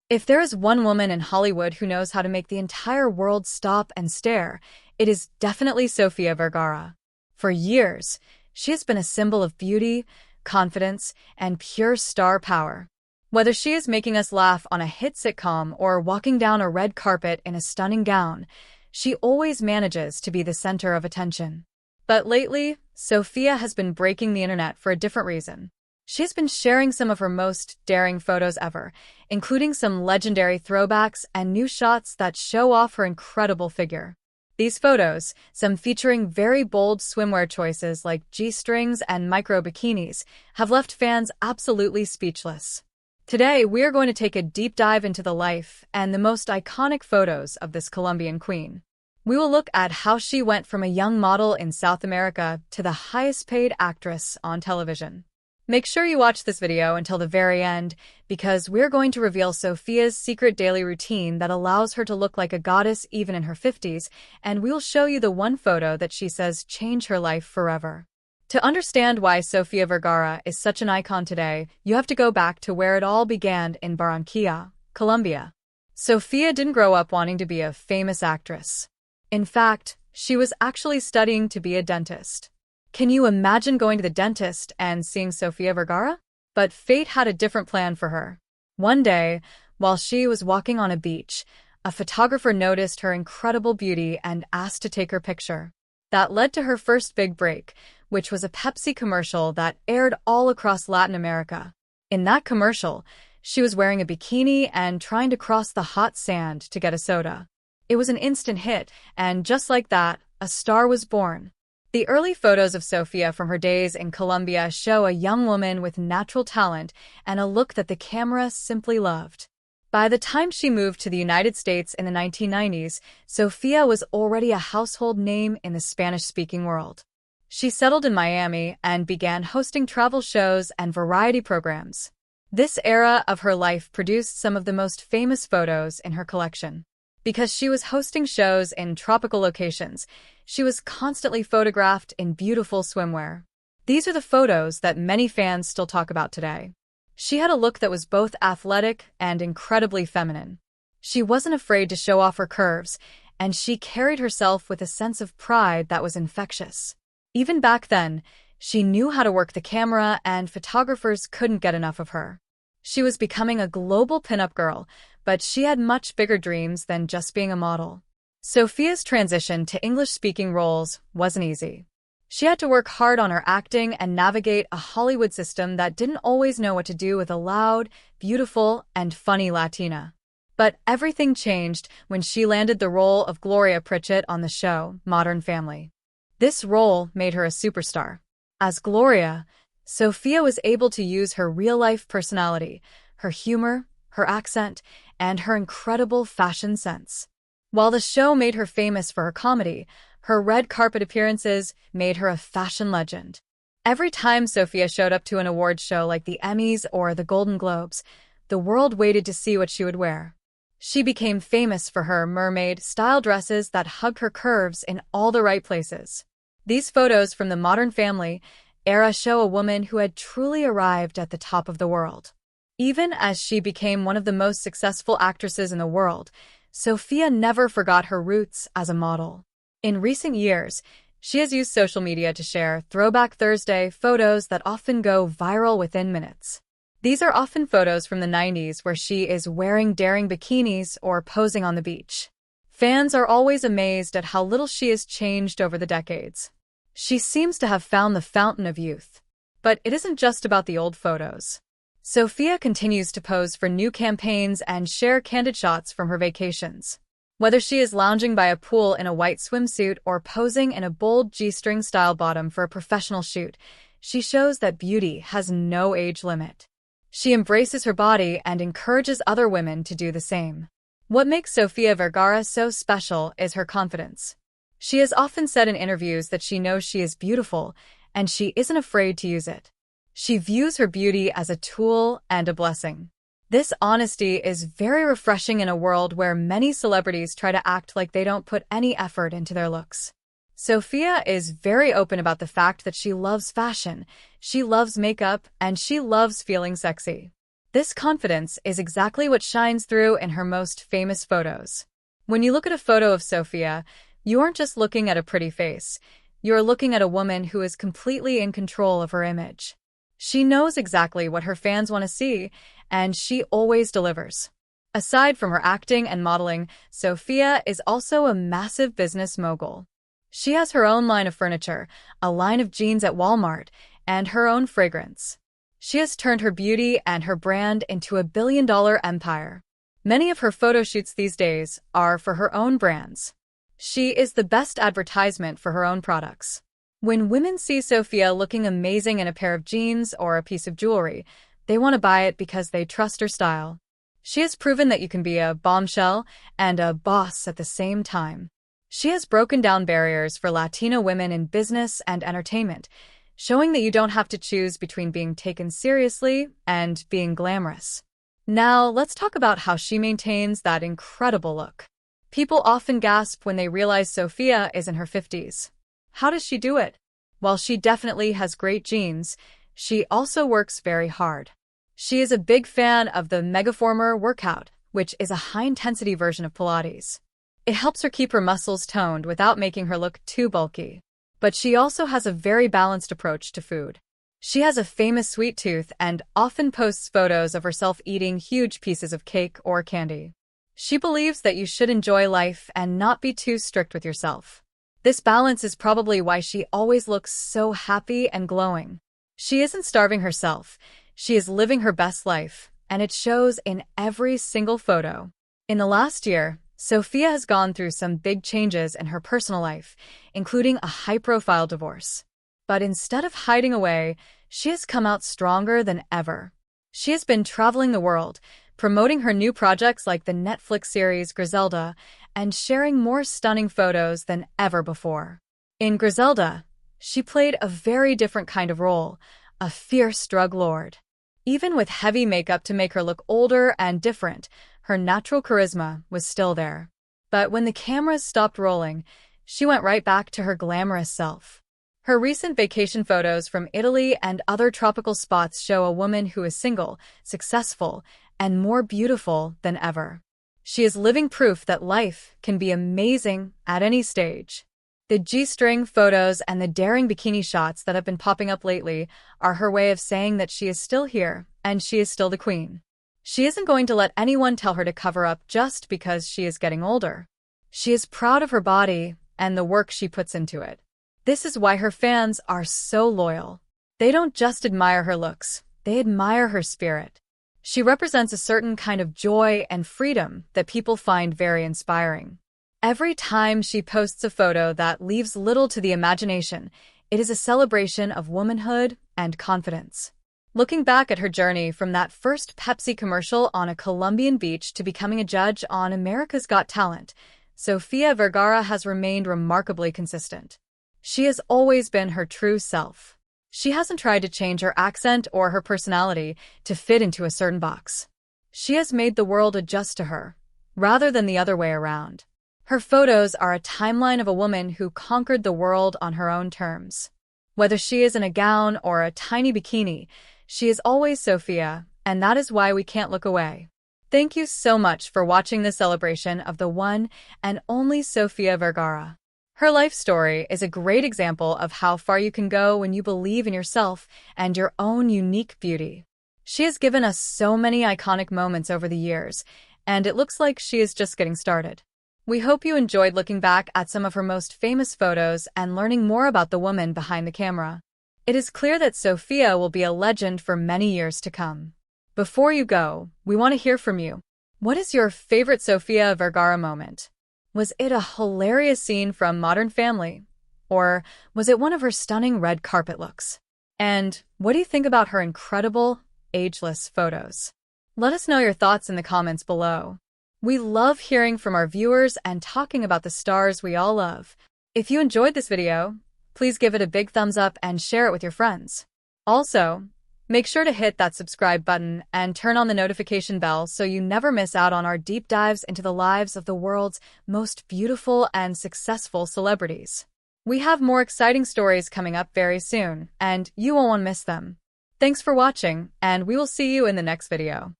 If there is one woman in Hollywood who knows how to make the entire world stop and stare, it is definitely Sofia Vergara. For years, she has been a symbol of beauty, confidence, and pure star power. Whether she is making us laugh on a hit sitcom or walking down a red carpet in a stunning gown, she always manages to be the center of attention. But lately, Sofia has been breaking the internet for a different reason. She's been sharing some of her most daring photos ever, including some legendary throwbacks and new shots that show off her incredible figure. These photos, some featuring very bold swimwear choices like G-strings and micro bikinis, have left fans absolutely speechless. Today, we're going to take a deep dive into the life and the most iconic photos of this Colombian queen. We will look at how she went from a young model in South America to the highest-paid actress on television. Make sure you watch this video until the very end, because we're going to reveal Sofia's secret daily routine that allows her to look like a goddess even in her 50s, and we'll show you the one photo that she says changed her life forever. To understand why Sofia Vergara is such an icon today, you have to go back to where it all began in Barranquilla, Colombia. Sofia didn't grow up wanting to be a famous actress. In fact, she was actually studying to be a dentist. Can you imagine going to the dentist and seeing Sofia Vergara? But fate had a different plan for her. One day, while she was walking on a beach, a photographer noticed her incredible beauty and asked to take her picture. That led to her first big break, which was a Pepsi commercial that aired all across Latin America. In that commercial, she was wearing a bikini and trying to cross the hot sand to get a soda. It was an instant hit, and just like that, a star was born. The early photos of Sofia from her days in Colombia show a young woman with natural talent and a look that the camera simply loved. By the time she moved to the United States in the 1990s, Sofia was already a household name in the Spanish-speaking world. She settled in Miami and began hosting travel shows and variety programs. This era of her life produced some of the most famous photos in her collection. Because she was hosting shows in tropical locations, she was constantly photographed in beautiful swimwear. These are the photos that many fans still talk about today. She had a look that was both athletic and incredibly feminine. She wasn't afraid to show off her curves, and she carried herself with a sense of pride that was infectious. Even back then, she knew how to work the camera, and photographers couldn't get enough of her. She was becoming a global pinup girl, but she had much bigger dreams than just being a model. Sofia's transition to English-speaking roles wasn't easy. She had to work hard on her acting and navigate a Hollywood system that didn't always know what to do with a loud, beautiful, and funny Latina. But everything changed when she landed the role of Gloria Pritchett on the show Modern Family. This role made her a superstar. As Gloria, Sofia was able to use her real-life personality, her humor, her accent, and her incredible fashion sense. While the show made her famous for her comedy, her red carpet appearances made her a fashion legend. Every time Sofia showed up to an awards show like the Emmys or the Golden Globes, the world waited to see what she would wear. She became famous for her mermaid-style dresses that hug her curves in all the right places. These photos from the Modern Family era show a woman who had truly arrived at the top of the world. Even as she became one of the most successful actresses in the world, Sofia never forgot her roots as a model. In recent years, she has used social media to share Throwback Thursday photos that often go viral within minutes. These are often photos from the 90s where she is wearing daring bikinis or posing on the beach. Fans are always amazed at how little she has changed over the decades. She seems to have found the fountain of youth. But it isn't just about the old photos. Sofia continues to pose for new campaigns and share candid shots from her vacations. Whether she is lounging by a pool in a white swimsuit or posing in a bold G-string style bottom for a professional shoot, she shows that beauty has no age limit. She embraces her body and encourages other women to do the same. What makes Sofia Vergara so special is her confidence. She has often said in interviews that she knows she is beautiful, and she isn't afraid to use it. She views her beauty as a tool and a blessing. This honesty is very refreshing in a world where many celebrities try to act like they don't put any effort into their looks. Sofia is very open about the fact that she loves fashion, she loves makeup, and she loves feeling sexy. This confidence is exactly what shines through in her most famous photos. When you look at a photo of Sofia, you aren't just looking at a pretty face. You're looking at a woman who is completely in control of her image. She knows exactly what her fans want to see, and she always delivers. Aside from her acting and modeling, Sofia is also a massive business mogul. She has her own line of furniture, a line of jeans at Walmart, and her own fragrance. She has turned her beauty and her brand into a billion-dollar empire. Many of her photo shoots these days are for her own brands. She is the best advertisement for her own products. When women see Sofia looking amazing in a pair of jeans or a piece of jewelry, they want to buy it because they trust her style. She has proven that you can be a bombshell and a boss at the same time. She has broken down barriers for Latina women in business and entertainment, showing that you don't have to choose between being taken seriously and being glamorous. Now, let's talk about how she maintains that incredible look. People often gasp when they realize Sofia is in her 50s. How does she do it? While she definitely has great genes, she also works very hard. She is a big fan of the Megaformer workout, which is a high-intensity version of Pilates. It helps her keep her muscles toned without making her look too bulky. But she also has a very balanced approach to food. She has a famous sweet tooth and often posts photos of herself eating huge pieces of cake or candy. She believes that you should enjoy life and not be too strict with yourself. This balance is probably why she always looks so happy and glowing. She isn't starving herself. She is living her best life, and it shows in every single photo. In the last year, Sofia has gone through some big changes in her personal life, including a high-profile divorce. But instead of hiding away, she has come out stronger than ever. She has been traveling the world, promoting her new projects like the Netflix series Griselda, and sharing more stunning photos than ever before. In Griselda, she played a very different kind of role, a fierce drug lord. Even with heavy makeup to make her look older and different, her natural charisma was still there. But when the cameras stopped rolling, she went right back to her glamorous self. Her recent vacation photos from Italy and other tropical spots show a woman who is single, successful, and more beautiful than ever. She is living proof that life can be amazing at any stage. The G-Strlng photos and the daring bikini shots that have been popping up lately are her way of saying that she is still here and she is still the queen. She isn't going to let anyone tell her to cover up just because she is getting older. She is proud of her body and the work she puts into it. This is why her fans are so loyal. They don't just admire her looks, they admire her spirit. She represents a certain kind of joy and freedom that people find very inspiring. Every time she posts a photo that leaves little to the imagination, it is a celebration of womanhood and confidence. Looking back at her journey from that first Pepsi commercial on a Colombian beach to becoming a judge on America's Got Talent, Sofia Vergara has remained remarkably consistent. She has always been her true self. She hasn't tried to change her accent or her personality to fit into a certain box. She has made the world adjust to her, rather than the other way around. Her photos are a timeline of a woman who conquered the world on her own terms. Whether she is in a gown or a tiny bikini, she is always Sofia, and that is why we can't look away. Thank you so much for watching this celebration of the one and only Sofia Vergara. Her life story is a great example of how far you can go when you believe in yourself and your own unique beauty. She has given us so many iconic moments over the years, and it looks like she is just getting started. We hope you enjoyed looking back at some of her most famous photos and learning more about the woman behind the camera. It is clear that Sofia will be a legend for many years to come. Before you go, we want to hear from you. What is your favorite Sofia Vergara moment? Was it a hilarious scene from Modern Family? Or was it one of her stunning red carpet looks? And what do you think about her incredible, ageless photos? Let us know your thoughts in the comments below. We love hearing from our viewers and talking about the stars we all love. If you enjoyed this video, please give it a big thumbs up and share it with your friends. Also, make sure to hit that subscribe button and turn on the notification bell so you never miss out on our deep dives into the lives of the world's most beautiful and successful celebrities. We have more exciting stories coming up very soon, and you won't want to miss them. Thanks for watching, and we will see you in the next video.